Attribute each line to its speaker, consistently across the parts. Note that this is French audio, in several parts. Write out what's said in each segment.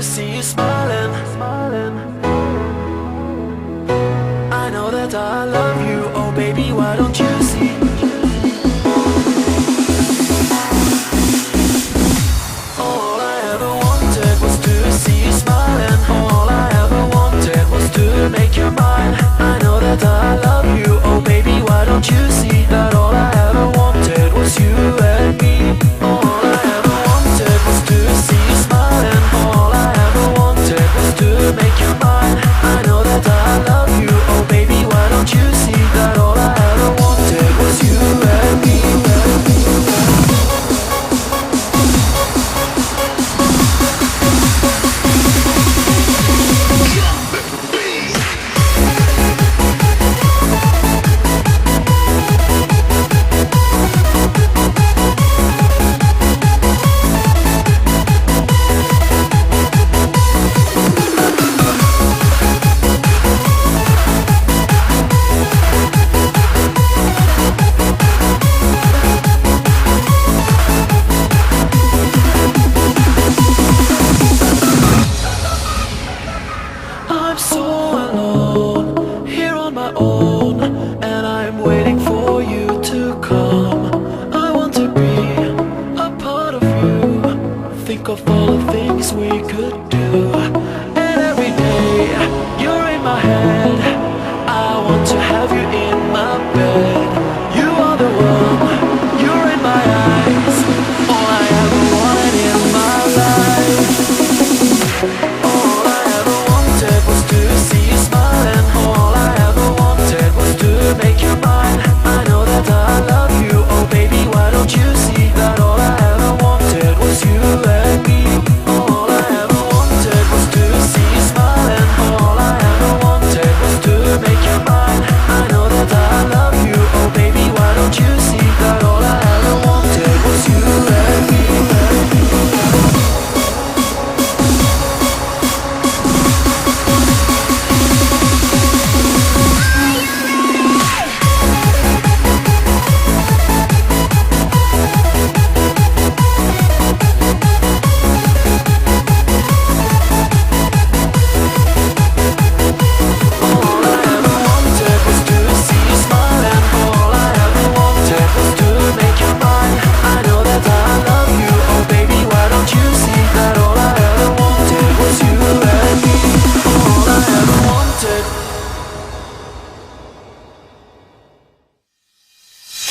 Speaker 1: to see you smiling. I know that I love you, oh baby, why don't you see? All I ever wanted was to see you smiling. All I ever wanted was to make you mine. I know that I love you, oh baby, why don't you see that all I ever wanted was you and me. All I ever wanted was to see you smiling. All I ever wanted was to make you mine. I know that I love you, oh baby, why don't you see that all I ever wanted was you and me. I'm so alone, here on my own, and I'm waiting for you to come. I want to be a part of you, think of all the things we could do. And every day, you're in my head, I want to have you in my bed. You are the one, you're in my eyes, all I ever wanted in my life. All I ever wanted was to see you smiling. All I ever wanted was to make you mine. I know that I love you, oh baby, why don't you see that all I ever wanted was you and me. All I ever wanted was to see you smiling. All I ever wanted was to make you mine. I know that I love you, oh baby, why don't you see that all I ever wanted was you and me. All I ever wanted was to see you smiling. All I ever wanted was to make you mine. I know that I love you, oh baby, why don't you see that all I ever wanted was you and me. All I ever wanted.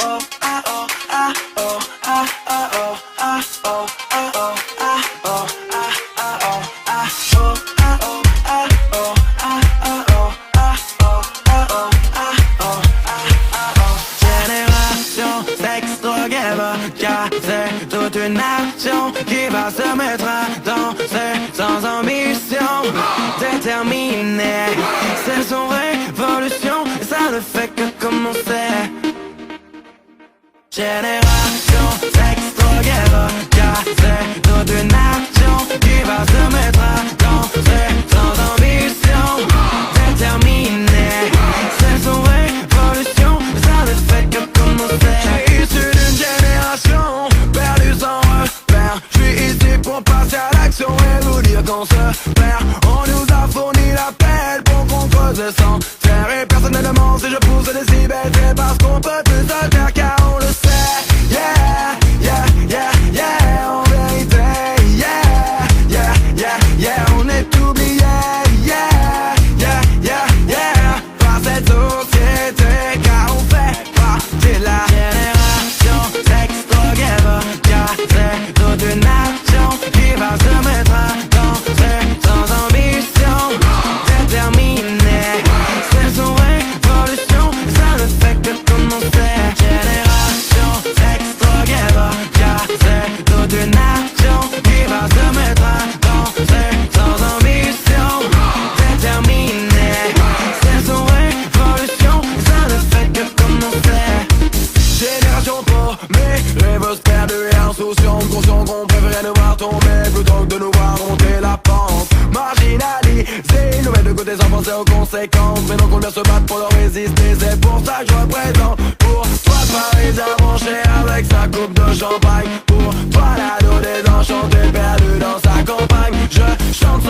Speaker 1: Oh, ah, oh, ah, oh, ah, ah, oh, ah, oh, ah, oh, ah, oh, ah, ah, oh, ah, oh, ah, oh, ah, oh, ah, ah, oh, ah, oh, ah, oh, ah, oh, ah, oh.
Speaker 2: Génération sexe, drogue et vodka, c'est toute une nation qui va se mettre à danser sans ambition, déterminée. C'est son révolution et ça ne fait que commencer. Génération sexe, drogue et vodka, c'est toute une nation qui va se mettre à danser sans ambition, déterminée. C'est son révolution et ça ne fait que commencer. Je suis issu d'une génération perdue sans repère. Je suis ici pour passer à l'action et vous dire qu'on se perd. On nous a fourni l'appel pour qu'on creuse le sang terre. Et personne ne demande si je pousse des décibels. C'est parce qu'on peut plus se taire car on le sait. Yeah, yeah, yeah, yeah, en vérité. Yeah, yeah, yeah, yeah, on est oublié. Yeah, yeah, yeah, yeah, par cette société car on fait partie de la génération sexe, drogue et vodka. C'est toute une nation qui va se mettre à danser sans ambition, déterminée. C'est son révolution, ça ne fait que commencer. Génération sexe, drogue et vodka. C'est toute une nation qui va se mettre à danser sans ambition, déterminée. C'est son révolution, ça ne fait que commencer. Génération paumée, rêveuse perdue et insouciante, conscient qu'on préférait nous voir tomber plutôt que de nous voir monter la pente. Marginalisés, nous mettre de côté sans penser aux conséquences. Mais non qu'on vient se battre pour leur résister, c'est pour ça que je représente. Pour toi Paris a branché avec sa coupe de champagne. Pour toi l'ado désenchanté perdu dans sa campagne. Je chante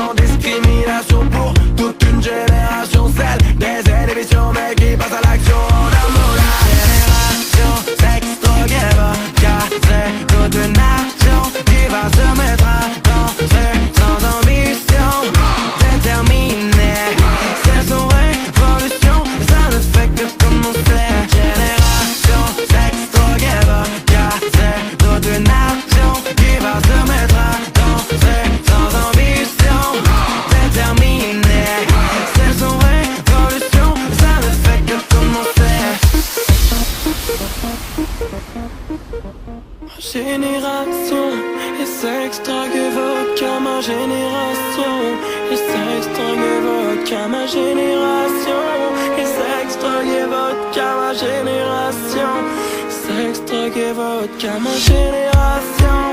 Speaker 1: génération. Et sexe, drogue et vodka, ma génération. Et sexe, drogue et vodka, ma génération. Et sexe, drogue et vodka, ma génération. Sexe, drogue et vodka, ma génération.